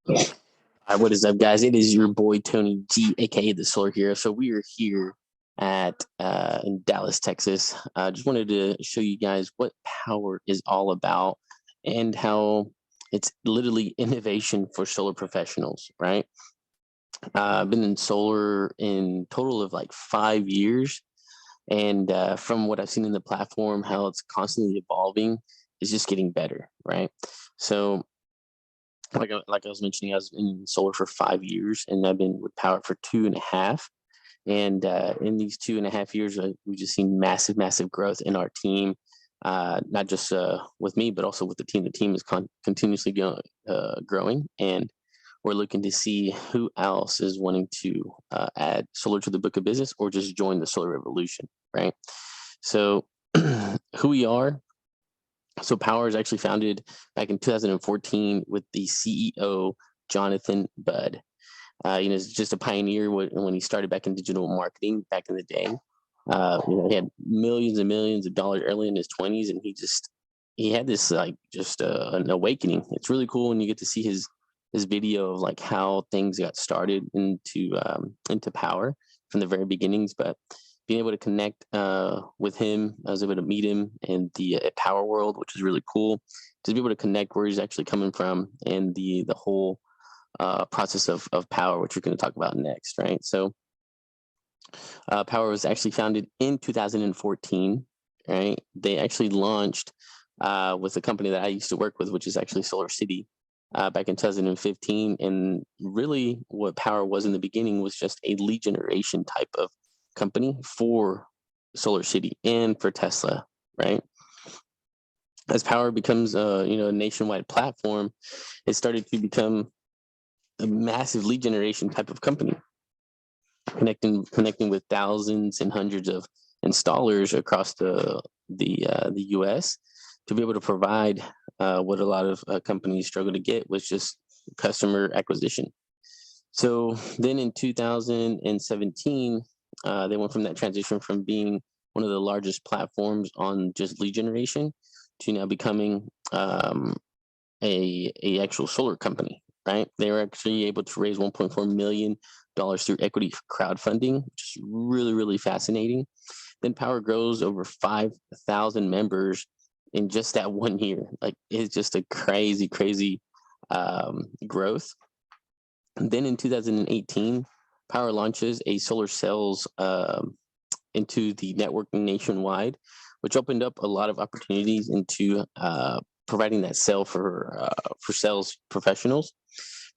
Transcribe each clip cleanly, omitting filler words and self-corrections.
Hi, what is up, guys? It is your boy Tony G, aka the Solar Hero. So we are here at in Dallas, Texas. Just wanted to show you guys what Power is all about and how it's literally innovation for solar professionals, right? I've been in solar in total of like 5 years, and from what I've seen in the platform, how it's constantly evolving, is just getting better, right? So like I was mentioning, I was in solar for 5 years, and I've been with Power for 2.5. And in these 2.5 years, we've just seen massive growth in our team. Not just with me, but also with the team. The team is continuously growing, and we're looking to see who else is wanting to add solar to the book of business or just join the solar revolution, right? So, who we are. So Power is actually founded back in 2014 with the CEO, Jonathan Budd. He's just a pioneer when he started back in digital marketing back in the day. He had millions and millions of dollars early in his 20s, and he had this an awakening. It's really cool when you get to see his video of like how things got started into Power from the very beginnings. But being able to connect with him, I was able to meet him in the Power world, which is really cool. To be able to connect where he's actually coming from and the whole process of Power, which we're going to talk about next, right? So Power was actually founded in 2014, right? They actually launched with a company that I used to work with, which is actually Solar City, back in 2015. And really what Power was in the beginning was just a lead generation type of company for Solar City and for Tesla, right? As Power becomes a nationwide platform, it started to become a massive lead generation type of company, connecting with thousands and hundreds of installers across the U.S. to be able to provide what a lot of companies struggle to get, was just customer acquisition. So then in 2017, they went from that transition from being one of the largest platforms on just lead generation to now becoming a actual solar company, right? They were actually able to raise $1.4 million through equity crowdfunding, which is really fascinating. Then Power grows over 5,000 members in just that 1 year. Like, it's just a crazy growth. And then in 2018, Power launches a solar cells into the networking nationwide, which opened up a lot of opportunities into providing that cell for sales professionals.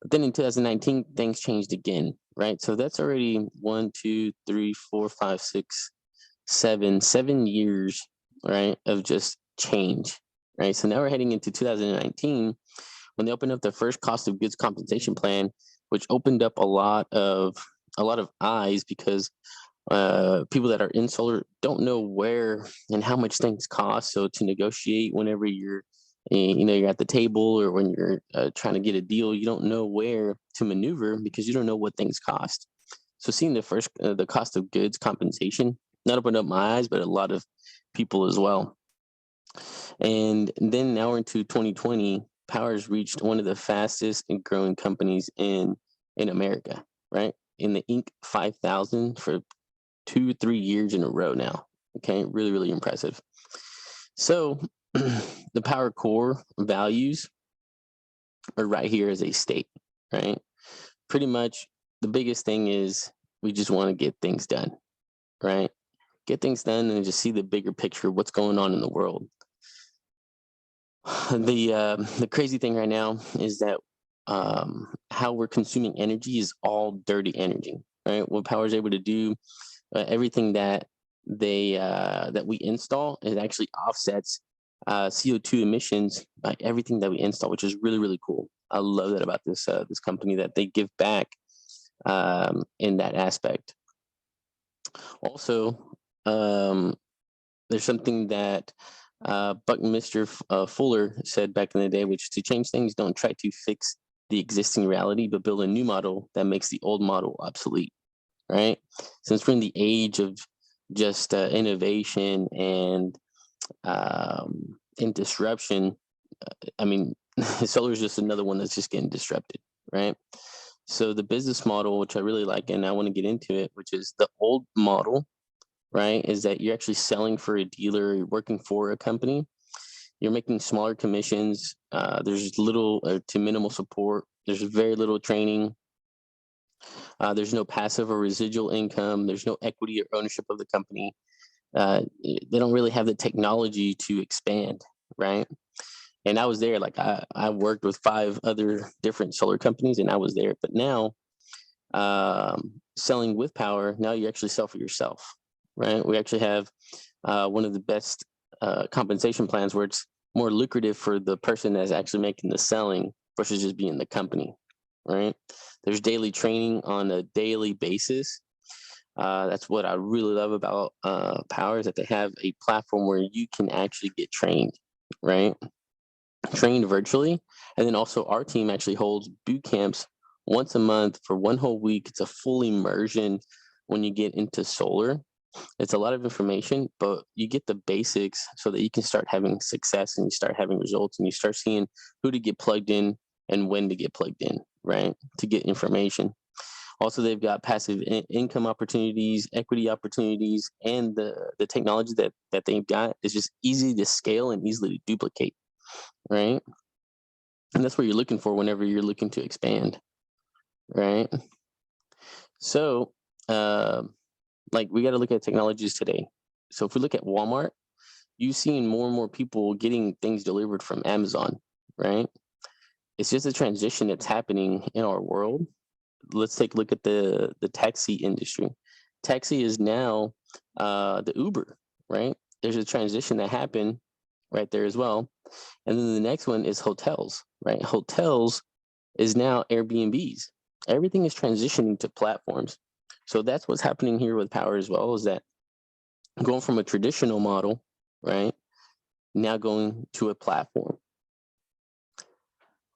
But then in 2019, things changed again, right? So that's already 1, 2, 3, 4, 5, 6, 7 years, right, of just change, right? So now we're heading into 2019 when they opened up the first cost of goods compensation plan, which opened up a lot of eyes, because people that are in solar don't know where and how much things cost. So to negotiate whenever you're at the table, or when you're trying to get a deal, you don't know where to maneuver because you don't know what things cost. So seeing the cost of goods compensation, not opened up my eyes, but a lot of people as well. And then now we're into 2020. Power's reached one of the fastest and growing companies in America, right? In the Inc. 5000 for 2-3 years in a row now. Okay, really impressive. So the Power core values are right here as a state, right? Pretty much the biggest thing is we just want to get things done, right? Get things done and just see the bigger picture of what's going on in the world. The crazy thing right now is that how we're consuming energy is all dirty energy, right? What Power is able to do, everything that that we install, it actually offsets CO2 emissions by everything that we install, which is really cool. I love that about this company, that they give back in that aspect. Also, there's something that Buckminster Fuller said back in the day, which is to change things, don't try to fix the existing reality, but build a new model that makes the old model obsolete, right? Since we're in the age of just innovation and disruption, I mean, solar is just another one that's just getting disrupted, right? So the business model, which I really like, and I want to get into it, which is the old model, right? Is that you're actually selling for a dealer, you're working for a company, you're making smaller commissions. There's little to minimal support. There's very little training. There's no passive or residual income. There's no equity or ownership of the company. They don't really have the technology to expand, right? And I was there, like I worked with 5 other different solar companies, and I was there. But now, selling with Power, now you actually sell for yourself, right? We actually have one of the best compensation plans where it's more lucrative for the person that's actually making the selling versus just being the company, right? There's daily training on a daily basis. That's what I really love about Power, is that they have a platform where you can actually get trained, right? Trained virtually. And then also our team actually holds boot camps once a month for 1 whole week. It's a full immersion when you get into solar. It's a lot of information, but you get the basics so that you can start having success and you start having results and you start seeing who to get plugged in and when to get plugged in, right? To get information. Also, they've got passive income opportunities, equity opportunities, and the technology that they've got is just easy to scale and easily to duplicate, right? And that's what you're looking for whenever you're looking to expand, right? So, like we got to look at technologies today. So if we look at Walmart, you've seen more and more people getting things delivered from Amazon, right? It's just a transition that's happening in our world. Let's take a look at the taxi industry. Taxi is now the Uber, right? There's a transition that happened right there as well. And then the next one is hotels, right? Hotels is now Airbnbs. Everything is transitioning to platforms. So that's what's happening here with Power as well, is that going from a traditional model, right, now going to a platform.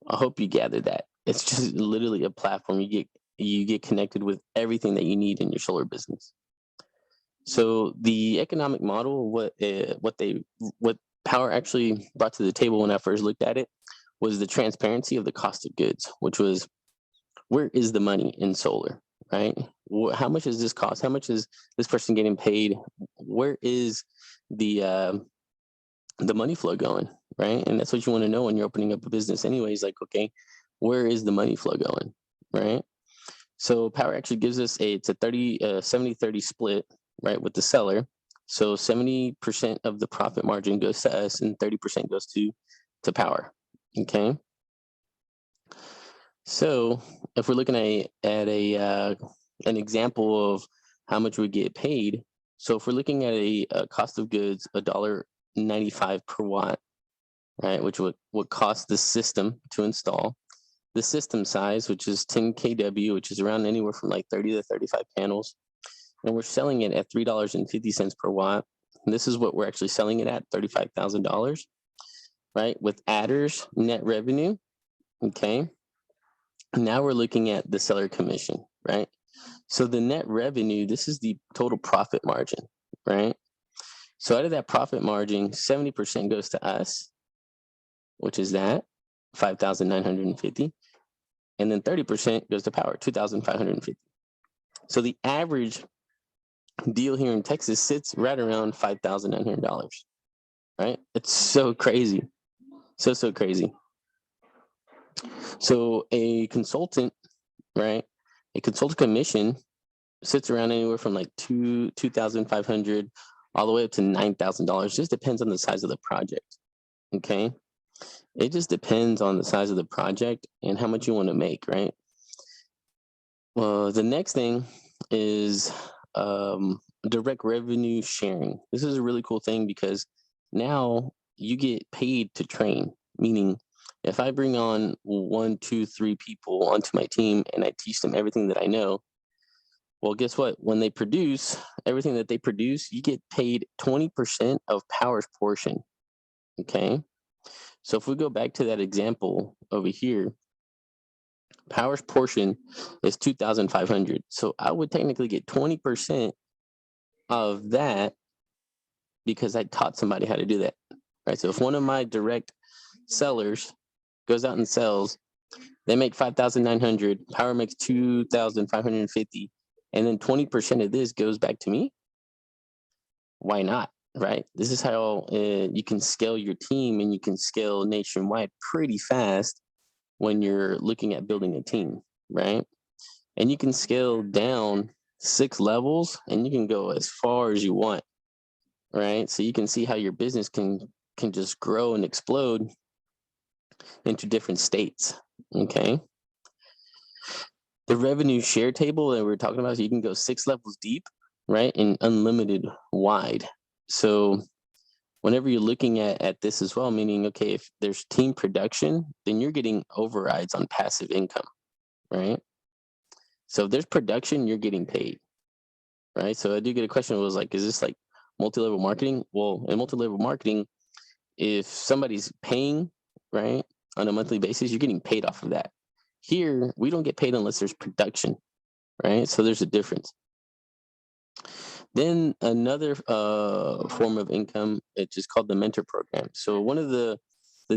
I hope you gathered that. It's just literally a platform. You get connected with everything that you need in your solar business. So the economic model, what Power actually brought to the table when I first looked at it, was the transparency of the cost of goods, which was, where is the money in solar, right? How much does this cost? How much is this person getting paid? Where is the money flow going, right? And that's what you want to know when you're opening up a business anyways. Like, okay, where is the money flow going, right? So Power actually gives us it's a 70-30 split, right, with the seller. So 70% of the profit margin goes to us and 30% goes to Power, okay? So if we're looking at an example of how much we get paid, so if we're looking at a cost of goods, $1.95 per watt, right, which would cost the system to install. The system size, which is 10 kW, which is around anywhere from like 30 to 35 panels, and we're selling it at $3.50 per watt. And this is what we're actually selling it at, $35,000, right? With adders, net revenue, okay? Now we're looking at the seller commission, right? So the net revenue, this is the total profit margin, right? So out of that profit margin, 70% goes to us, which is that 5,950, and then 30% goes to Power, 2,550. So the average deal here in Texas sits right around $5,900, right? It's so crazy, so crazy. So a consultant, right? A consultant commission sits around anywhere from like 2,500 all the way up to $9,000. Just depends on the size of the project. Okay, it just depends on the size of the project and how much you want to make, right? Well, the next thing is direct revenue sharing. This is a really cool thing because now you get paid to train, meaning if I bring on 1, 2, 3 people onto my team and I teach them everything that I know, well, guess what? When they produce everything that they produce, you get paid 20% of Power's portion. Okay. So if we go back to that example over here, Power's portion is 2,500. So I would technically get 20% of that because I taught somebody how to do that. Right. So if one of my direct sellers goes out and sells They make 5,900. Power makes 2,550, and then 20% of this goes back to me. Why not? Right? This is how you can scale your team, and you can scale nationwide pretty fast when you're looking at building a team, right? And you can scale down 6 levels, and you can go as far as you want, right? So you can see how your business can just grow and explode into different states. Okay. The revenue share table that we're talking about, so you can go 6 levels deep, right? And unlimited wide. So whenever you're looking at this as well, meaning, okay, if there's team production, then you're getting overrides on passive income, right? So if there's production, you're getting paid, right? So I do get a question, was like, is this like multi-level marketing? Well, in multi-level marketing, if somebody's paying, right, on a monthly basis, you're getting paid off of that. Here, we don't get paid unless there's production, right? So there's a difference. Then another form of income, it's just called the mentor program. So one of the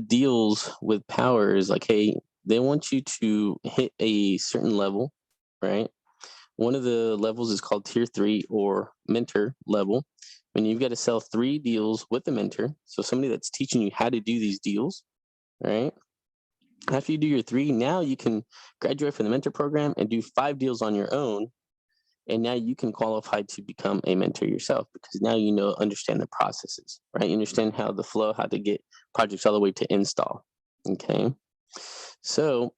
deals with Power is like, hey, they want you to hit a certain level, right? One of the levels is called tier 3 or mentor level. When you've got to sell 3 deals with a mentor, so somebody that's teaching you how to do these deals, right? After you do your 3, now you can graduate from the mentor program and do 5 deals on your own. And now you can qualify to become a mentor yourself, because now you know, understand the processes, right? You understand how the flow, how to get projects all the way to install. Okay. So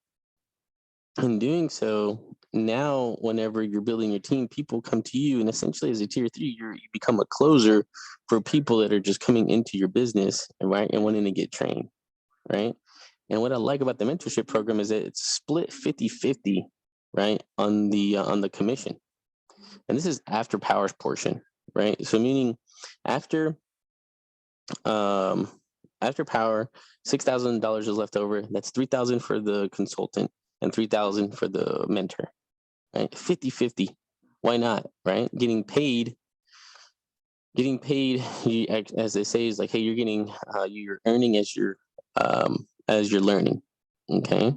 in doing so, now whenever you're building your team, people come to you, and essentially as a tier 3, you become a closer for people that are just coming into your business, right, and wanting to get trained, right? And what I like about the mentorship program is that it's split 50-50, right, on the commission. And this is after Power's portion, right? So meaning after um after Power, $6,000 is left over. That's 3,000 for the consultant and 3,000 for the mentor, right? 50-50. Why not, right? Getting paid, as they say, is like, hey, you're earning as you're learning. Okay.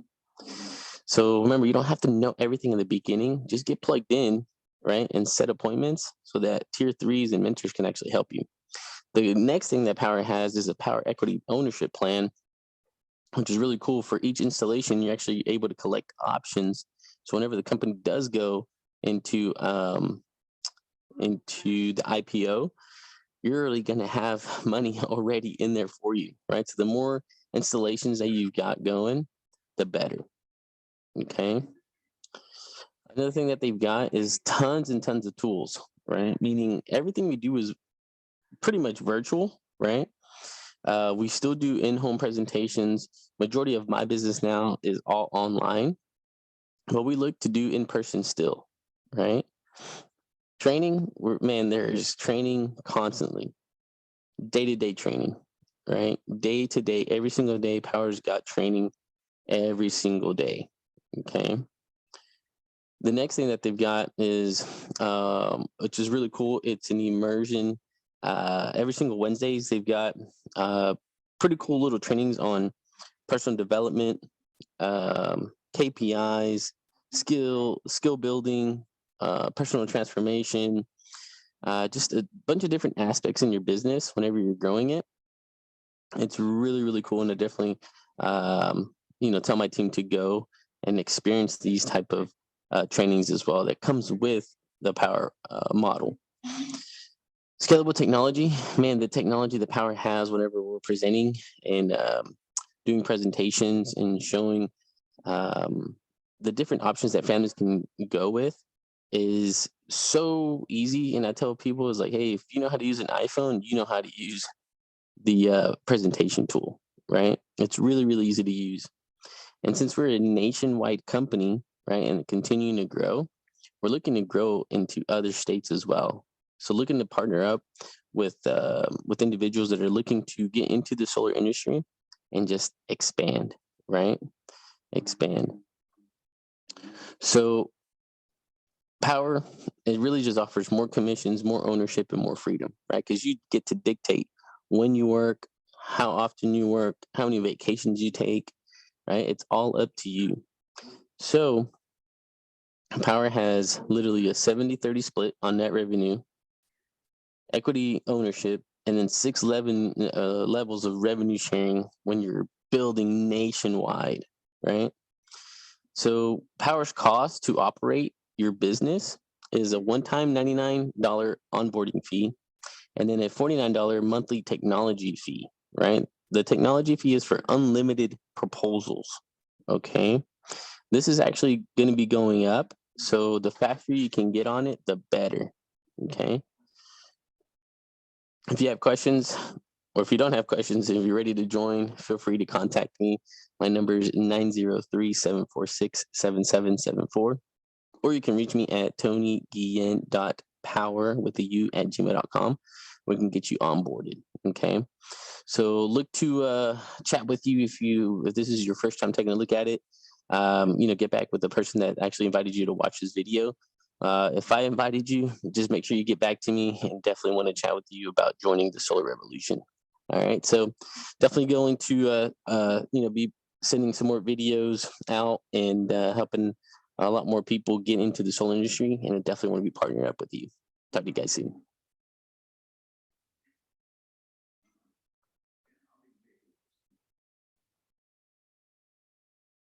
So remember, you don't have to know everything in the beginning. Just get plugged in, right, and set appointments so that tier 3s and mentors can actually help you. The next thing that Power has is a Power Equity Ownership Plan, which is really cool. For each installation, you're actually able to collect options. So whenever the company does go into the IPO, you're really going to have money already in there for you, right? So the more installations that you've got going, the better. Okay. Another thing that they've got is tons and tons of tools, right? Meaning everything we do is pretty much virtual, right? We still do in-home presentations. Majority of my business now is all online, but we look to do in person still, right? Training, there's training constantly, day-to-day training, right? Day to day, every single day, Power's got training every single day. Okay. The next thing that they've got is, which is really cool, it's an immersion. Every single Wednesdays, they've got pretty cool little trainings on personal development, KPIs, skill building, personal transformation, just a bunch of different aspects in your business whenever you're growing it. It's really, really cool, and I definitely, tell my team to go and experience these type of trainings as well. That comes with the Power model. Scalable technology, man, the technology that Power has whenever we're presenting and doing presentations and showing the different options that families can go with is so easy. And I tell people, is like, hey, if you know how to use an iPhone, you know how to use the presentation tool, right? It's really, really easy to use. And since we're a nationwide company, right, and continuing to grow, we're looking to grow into other states as well. So looking to partner up with individuals that are looking to get into the solar industry and just expand, right? Expand. So Power, it really just offers more commissions, more ownership, and more freedom, right? Because you get to dictate when you work, how often you work, how many vacations you take, right? It's all up to you. So Power has literally a 70-30 split on net revenue, equity ownership, and then 6 levels of revenue sharing when you're building nationwide, right? So Power's cost to operate your business is a one-time $99 onboarding fee, and then a $49 monthly technology fee, right? The technology fee is for unlimited proposals, okay? This is actually going to be going up, so the faster you can get on it, the better, okay? If you have questions, or if you don't have questions, if you're ready to join, feel free to contact me. My number is 903-746-7774. Or you can reach me at tonyguillen.power with a U at gmail.com. We can get you onboarded. Okay. So look to chat with you if this is your first time taking a look at it. Get back with the person that actually invited you to watch this video. If I invited you, just make sure you get back to me, and definitely want to chat with you about joining the solar revolution. All right. So definitely going to be sending some more videos out and helping a lot more people get into the solar industry, and I definitely want to be partnering up with you. Talk to you guys soon.